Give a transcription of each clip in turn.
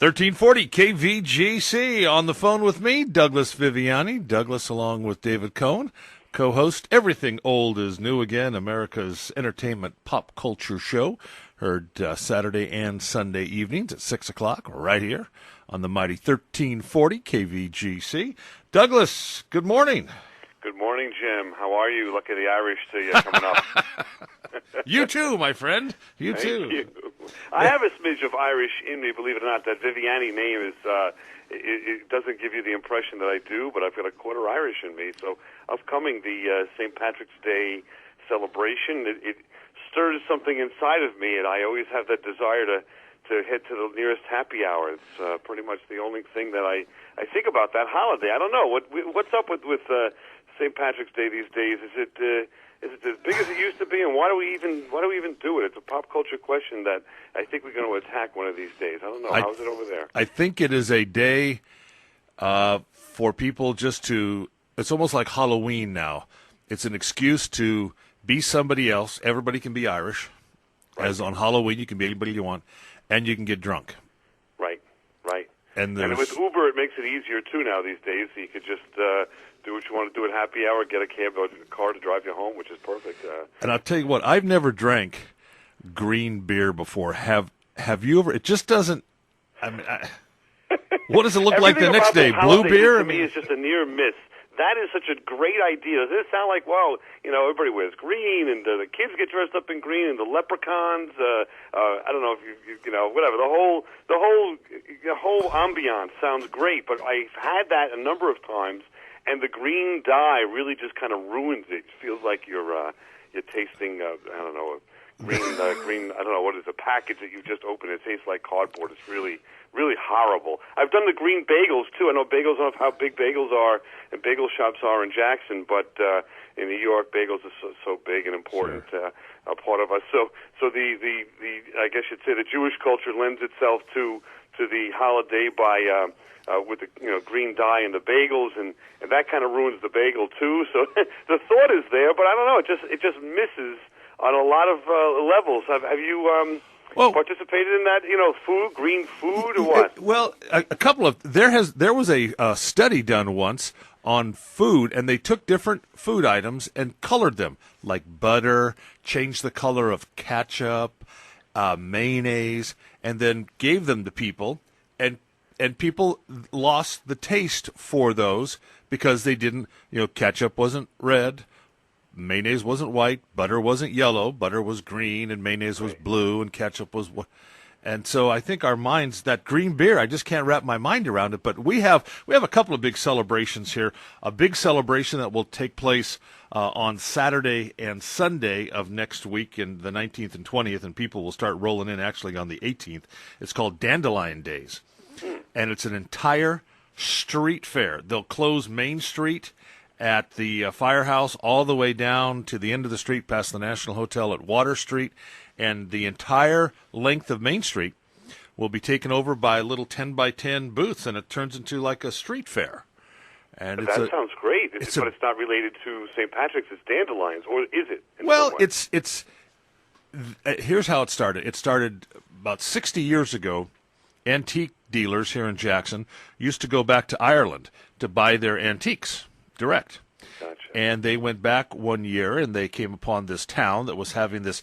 1340 KVGC on the phone with me, Douglas Viviani. Douglas, along with David Cohen, co-host Everything Old is New Again, America's entertainment pop culture show. Heard Saturday and Sunday evenings at 6 o'clock right here on the mighty 1340 KVGC. Douglas, good morning. Good morning, Jim. How are you? Lucky the Irish to you coming up. You too, my friend. You too. Thank you. I have a smidge of Irish in me, believe it or not. That Viviani name is, it doesn't give you the impression that I do, but I've got a quarter Irish in me. So upcoming the St. Patrick's Day celebration, it stirs something inside of me, and I always have that desire to head to the nearest happy hour. It's pretty much the only thing that I think about that holiday. I don't know. What's up with St. Patrick's Day these days? Is it as big as it used to be, and why do we even do it? It's a pop culture question that I think we're going to attack one of these days. I don't know. How's it over there? I think it is a day for people just to. It's almost like Halloween now. It's an excuse to be somebody else. Everybody can be Irish, right. As on Halloween you can be anybody you want, and you can get drunk. Right. And with Uber, it makes it easier too now these days. So you could just do what you want to do at happy hour, get a cab or a car to drive you home, which is perfect. And I'll tell you what, I've never drank green beer before. Have you ever? It just doesn't. I mean, what does it look like the next day? Blue beer? To me, is just a near miss. That is such a great idea. Doesn't it sound like, well, everybody wears green, and the kids get dressed up in green, and the leprechauns. I don't know if you whatever. The whole ambiance sounds great, but I've had that a number of times, and the green dye really just kind of ruins it. It feels like you're tasting I don't know. Green, I don't know what is a package that you just opened. It tastes like cardboard. It's really, really horrible. I've done the green bagels, too. I know bagels, I don't know how big bagels are and bagel shops are in Jackson, but in New York, bagels are so big and important a part of us. So the I guess you'd say the Jewish culture lends itself to the holiday by with the green dye and the bagels, and that kind of ruins the bagel, too. So the thought is there, but I don't know. It just misses on a lot of levels. Have you participated in that? Green food, or what? Well, a couple of there was a study done once on food, and they took different food items and colored them, like butter, changed the color of ketchup, mayonnaise, and then gave them to people, and people lost the taste for those because they didn't. Ketchup wasn't red. Mayonnaise wasn't white, butter wasn't yellow, butter was green, and mayonnaise was blue, and ketchup was and so I think our minds, that green beer, I just can't wrap my mind around it. But we have a couple of big celebrations here. A big celebration that will take place on Saturday and Sunday of next week, in the 19th and 20th, and people will start rolling in actually on the 18th. It's called Dandelion Days, and it's an entire street fair. They'll close Main Street at the firehouse all the way down to the end of the street past the National Hotel at Water Street, and the entire length of Main Street will be taken over by little 10-by-10 booths, and it turns into like a street fair. And that sounds great, but it's not related to St. Patrick's. It's dandelions, or is it? Well, it's here's how it started. It started about 60 years ago. Antique dealers here in Jackson used to go back to Ireland to buy their antiques direct. Gotcha. And they went back one year, and they came upon this town that was having this.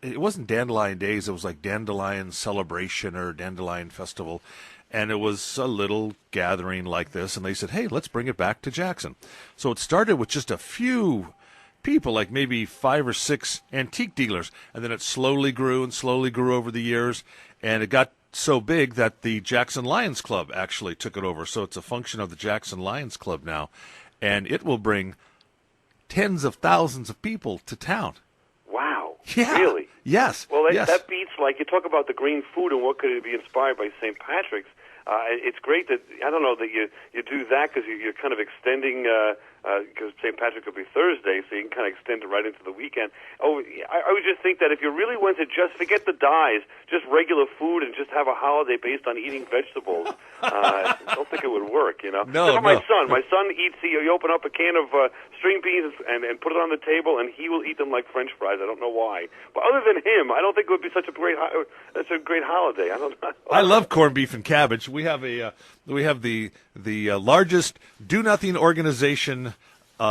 It wasn't Dandelion Days; it was like Dandelion Celebration or Dandelion Festival, and it was a little gathering like this. And they said, "Hey, let's bring it back to Jackson." So it started with just a few people, like maybe 5 or 6 antique dealers, and then it slowly grew over the years, and it got so big that the Jackson Lions Club actually took it over. So it's a function of the Jackson Lions Club now, and it will bring tens of thousands of people to town. Wow. Yeah. Really? Yes. Well, yes. that beats, like, you talk about the green food and what could it be inspired by St. Patrick's. It's great that, I don't know, that you do that because you're kind of extending, because St. Patrick will be Thursday, so you can kind of extend it right into the weekend. Oh, I would just think that if you really went to just forget the dyes, just regular food, and just have a holiday based on eating vegetables, I don't think it would work, you know? No, my son eats, you open up a can of string beans and put it on the table, and he will eat them like French fries. I don't know why. But other than him, I don't think it would be such a great holiday. I don't know. I love corned beef and cabbage. We have the largest do-nothing organization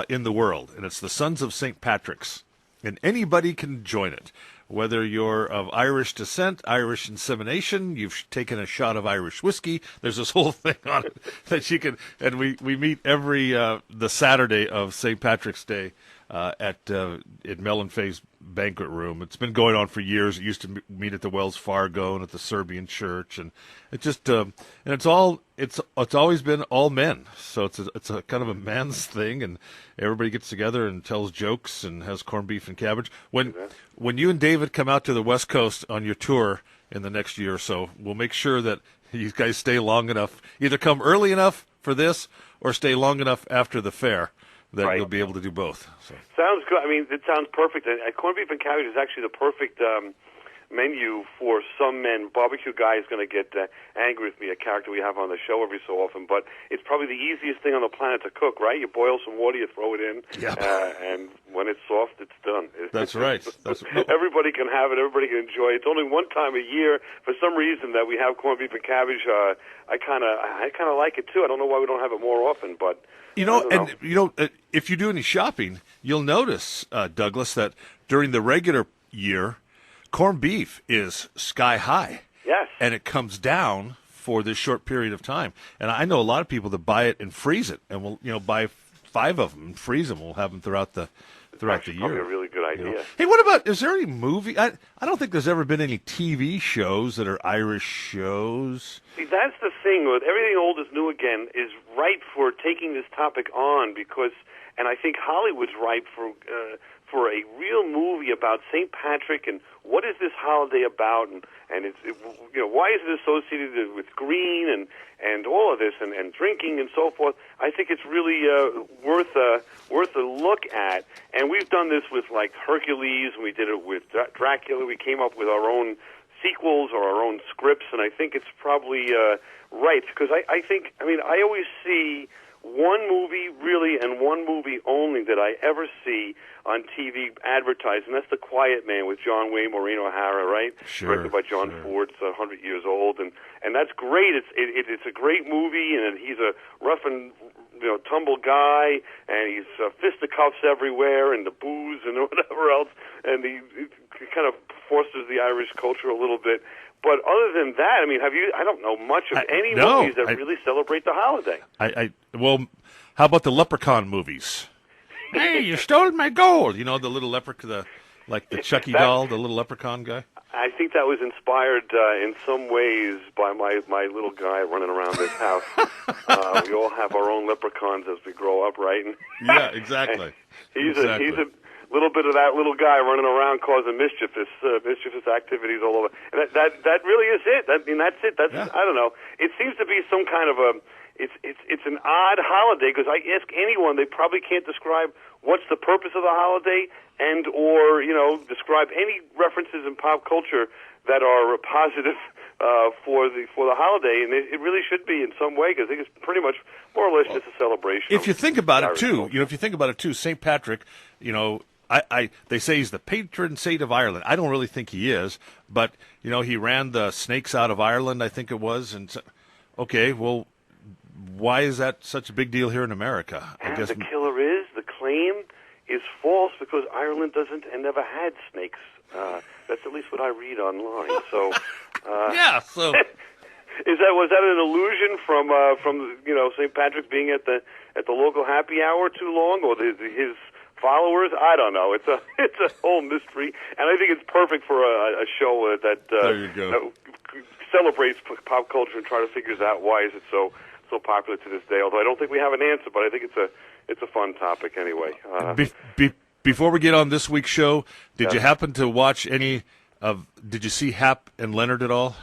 in the world, and it's the Sons of St. Patrick's, and anybody can join it. Whether you're of Irish descent, Irish insemination, you've taken a shot of Irish whiskey, there's this whole thing on it that you can. And we meet every the Saturday of St. Patrick's Day at Mel and Faye's banquet room. It's been going on for years. It used to meet at the Wells Fargo and at the Serbian church, and it just and it's always been all men. So it's a kind of a man's thing, and everybody gets together and tells jokes and has corned beef and cabbage. When you and David come out to the West Coast on your tour in the next year or so, we'll make sure that you guys stay long enough. Either come early enough for this or stay long enough after the fair that you'll be able to do both. So. Sounds good. I mean, it sounds perfect. And corned beef and cabbage is actually the perfect menu for some men. Barbecue Guy is going to get angry with me, a character we have on the show every so often, but it's probably the easiest thing on the planet to cook, right? You boil some water, you throw it in, and when it's soft, it's done. That's right. Everybody can have it. Everybody can enjoy it. It's only one time a year, for some reason, that we have corned beef and cabbage. I kind of like it, too. I don't know why we don't have it more often, but... if you do any shopping, you'll notice, Douglas, that during the regular year, corned beef is sky high. Yes. And it comes down for this short period of time. And I know a lot of people that buy it and freeze it, and will buy 5 of them and freeze them. We'll have them throughout the year. Probably a really good idea. Hey, what about, is there any movie? I don't think there's ever been any TV shows that are Irish shows. See, that's the thing with Everything Old is New Again is ripe for taking this topic on because, and I think Hollywood's ripe for a real movie about St. Patrick and what is this holiday about, and why is it associated with green and all of this and drinking and so forth. I think it's really worth a look at, and we've done this with like Hercules, and we did it with Dracula. We came up with our own sequels or our own scripts, and I think it's probably right because I always see one movie really and one movie only that I ever see on TV advertised, and that's The Quiet Man with John Wayne, Maureen O'Hara, right? Sure. Directed by John Ford. It's 100 years old, and that's great. It's a great movie, and he's a rough and tumble guy, and he's fisticuffs everywhere, and the booze and whatever else, and he kind of fosters the Irish culture a little bit. But other than that, I mean, I don't know much of any movies that really celebrate the holiday. Well, how about the Leprechaun movies? Hey, you stole my gold! The little leprechaun, like the Chucky doll, the little leprechaun guy. I think that was inspired in some ways by my little guy running around this house. We all have our own leprechauns as we grow up, right? Yeah, exactly. He's a little bit of that little guy running around causing mischievous activities all over. And that really is it. That's it. I don't know. It seems to be some kind of a. It's an odd holiday because I ask anyone, they probably can't describe what's the purpose of the holiday and or describe any references in pop culture that are positive for the holiday, and it really should be in some way because I think it's pretty much more or less just a celebration. If you think about it too, St. Patrick, they say he's the patron saint of Ireland. I don't really think he is, but he ran the snakes out of Ireland, I think it was, and okay, well, why is that such a big deal here in America? I guess the claim is false because Ireland doesn't and never had snakes. That's at least what I read online. So, So was that an illusion from St. Patrick being at the local happy hour too long, or his followers? I don't know. It's a whole mystery, and I think it's perfect for a show that celebrates pop culture and try to figure out why is it so popular to this day. Although I don't think we have an answer, but I think it's a fun topic anyway. Before we get on this week's show, did you happen to watch did you see Hap and Leonard at all?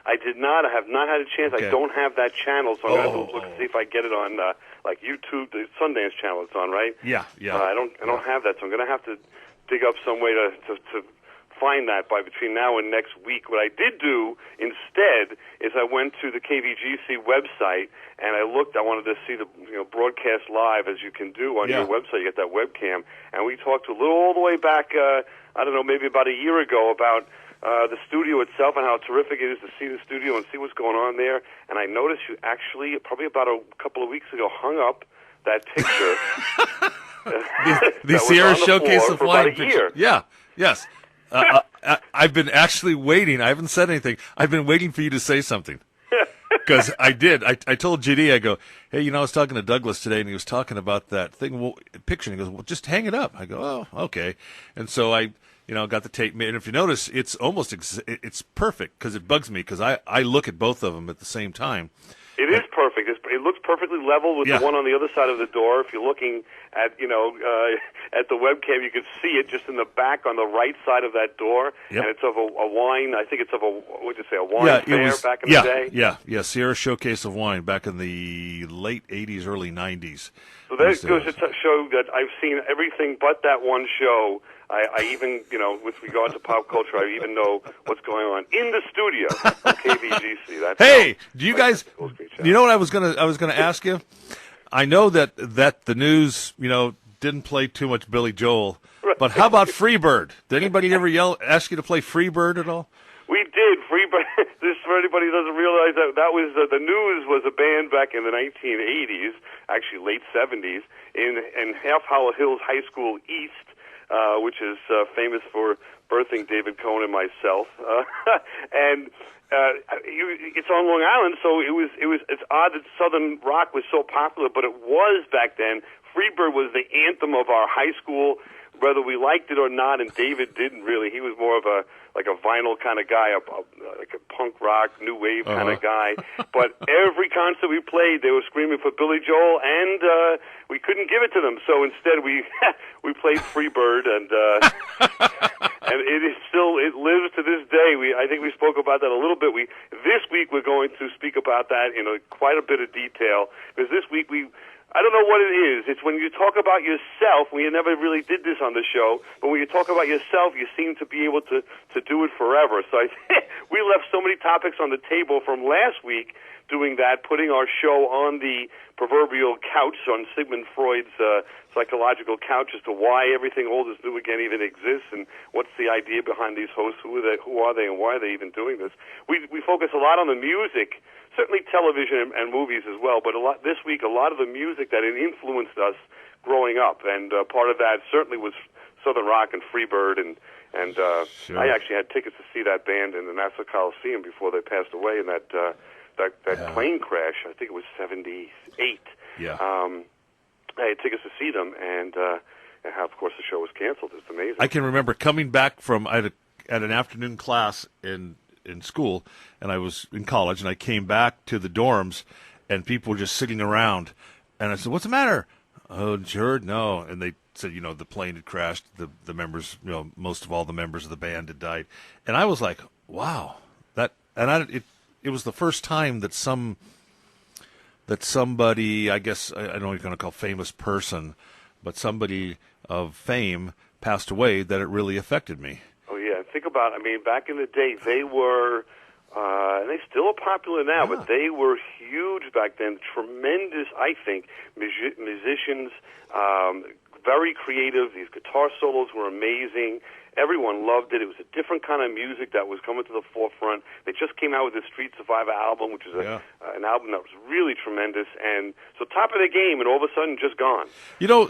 I did not. I have not had a chance. Okay. I don't have that channel, so I'm going to have to look and see if I get it on like YouTube, the Sundance channel it's on, right? Yeah. I don't have that, so I'm going to have to dig up some way to find that by between now and next week. What I did do instead is I went to the KVGC website and I looked. I wanted to see the broadcast live, as you can do on your website. You get that webcam, and we talked all the way back. I don't know, maybe about a year ago about the studio itself and how terrific it is to see the studio and see what's going on there. And I noticed you actually, probably about a couple of weeks ago, hung up that picture. the Sierra Showcase of Wine picture. Yeah. Yes. I've been actually waiting. I haven't said anything. I've been waiting for you to say something. Because I did. I told GD, I go, hey, I was talking to Douglas today, and he was talking about that thing, picture. And he goes, well, just hang it up. I go, oh, okay. And so I, got the tape made. And if you notice, it's almost, it's perfect, because it bugs me, because I look at both of them at the same time. It is perfect. It looks perfectly level with the one on the other side of the door. If you're looking at, at the webcam, you can see it just in the back on the right side of that door. Yep. And it's of a wine. I think it's of a wine fair back in the day. Yeah. Sierra Showcase of Wine back in the late 80s, early 90s. So that goes to show that I've seen everything but that one show. I even, with regard to pop culture, I even know what's going on in the studio of KVGC. Hey, do you guys? You know what I was gonna ask you? I know that the news, didn't play too much Billy Joel, but how about Freebird? Did anybody ever ask you to play Freebird at all? We did. Freebird. This, for anybody who doesn't realize, that was the News was a band back in the 1980s, actually late 70s, in Half Hollow Hills High School East. Which is famous for birthing David Cohen and myself, and it's on Long Island, so it's odd that Southern rock was so popular, but it was back then. Freebird was the anthem of our high school, whether we liked it or not, and David didn't really. He was more of a vinyl kind of guy, like a punk rock, new wave kind of guy. But every concert we played, they were screaming for Billy Joel, and we couldn't give it to them. So instead, we played Freebird, and it is still, it lives to this day. I think we spoke about that a little bit. This week we're going to speak about that in quite a bit of detail, because this week I don't know what it is. It's when you talk about yourself. We never really did this on the show, but when you talk about yourself, you seem to be able to do it forever. So we left so many topics on the table from last week doing that, putting our show on the proverbial couch, on Sigmund Freud's psychological couch, as to why everything old is new again even exists, and what's the idea behind these hosts, who are they, and why are they even doing this. We focus a lot on the music, certainly television and movies as well, but this week a lot of the music that influenced us growing up, and part of that certainly was Southern rock and Freebird, and sure. I actually had tickets to see that band in the Nassau Coliseum before they passed away in that plane crash. I think it was 78. Yeah. I had tickets to see them, and how, of course, the show was canceled. It's amazing. I can remember coming back from I had an afternoon class in school, and I was in college, and I came back to the dorms, and people were just sitting around, and I said, "What's the matter?" "Oh, Jared, no." And they said, the plane had crashed. The members, most of all the members of the band had died, and I was like, "Wow, that." And it was the first time that somebody, I guess, I don't know what you're going to call famous person, but somebody of fame passed away, that it really affected me. Oh, yeah. Think about it. Back in the day, they were, and they still are popular now, but they were huge back then. Tremendous, I think, musicians, very creative. These guitar solos were amazing. Everyone loved it. It was a different kind of music that was coming to the forefront. They just came out with the Street Survivor album, which is an album that was really tremendous. And so top of the game, and all of a sudden just gone.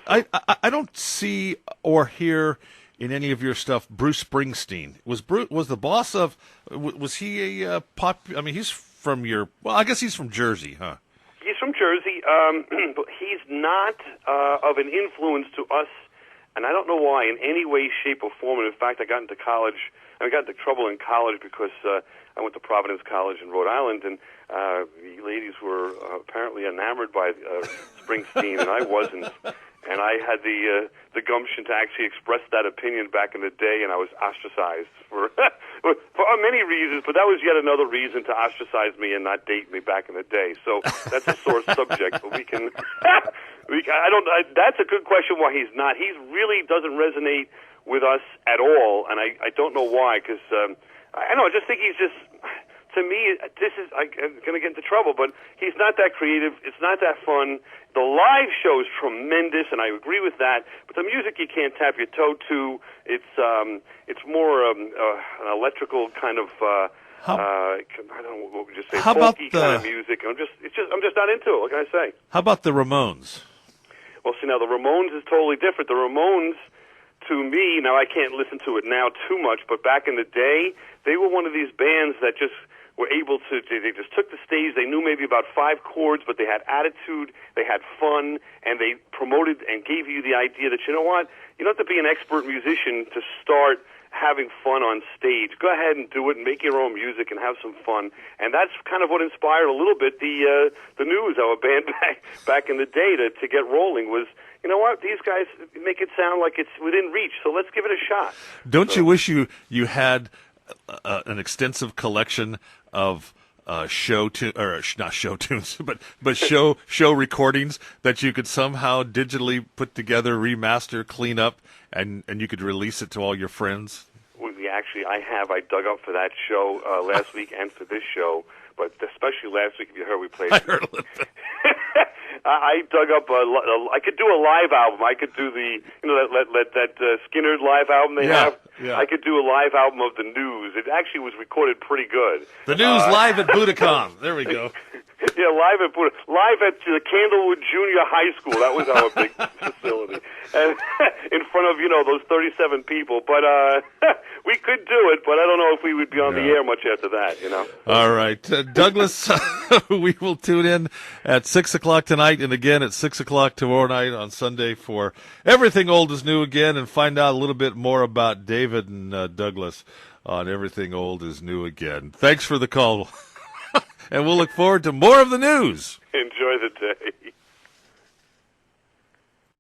I don't see or hear in any of your stuff Bruce Springsteen. Was the boss of? Was he a pop? He's from I guess he's from Jersey, huh? He's from Jersey, but he's not of an influence to us. And I don't know why, in any way, shape, or form. And in fact, I got into trouble in college because I went to Providence College in Rhode Island, and the ladies were apparently enamored by Springsteen, and I wasn't. And I had the gumption to actually express that opinion back in the day, and I was ostracized for for many reasons, but that was yet another reason to ostracize me and not date me back in the day. So that's a sore subject, but we can. That's a good question. Why he's not? He really doesn't resonate with us at all, and I don't know why. Because I know. I just think he's just. To me, I'm going to get into trouble, but he's not that creative. It's not that fun. The live show is tremendous, and I agree with that. But the music you can't tap your toe to. It's more an electrical kind of. I don't know what would you say. Folky kind of music. I'm just not into it. What can I say? How about the Ramones? Well, see, now the Ramones is totally different. The Ramones, to me, now I can't listen to it now too much, but back in the day, they were one of these bands that just were able to, they just took the stage, they knew maybe about 5 chords, but they had attitude, they had fun, and they promoted and gave you the idea that, you know what, you don't have to be an expert musician to start having fun on stage. Go ahead and do it and make your own music and have some fun. And that's kind of what inspired a little bit the News, our band back in the day to get rolling was, you know what, these guys make it sound like it's within reach, so let's give it a shot. Don't you wish you had an extensive collection of not show tunes, but show recordings that you could somehow digitally put together, remaster, clean up, and you could release it to all your friends? Well, actually, I dug up for that show last week and for this show, but especially last week, if you heard, we played. I heard a little bit. I dug up I could do a live album. I could do that Skinner live album they have. Yeah. I could do a live album of the News. It actually was recorded pretty good. The News live at Budokan. There we go. Yeah, live at the Candlewood Junior High School. That was our big facility, and in front of those 37 people. But we could do it, but I don't know if we would be on the air much after that. All right, Douglas. We will tune in at 6:00 tonight, and again at 6:00 tomorrow night on Sunday for Everything Old is New again, and find out a little bit more about David and Douglas on Everything Old is New again. Thanks for the call. And we'll look forward to more of the news. Enjoy the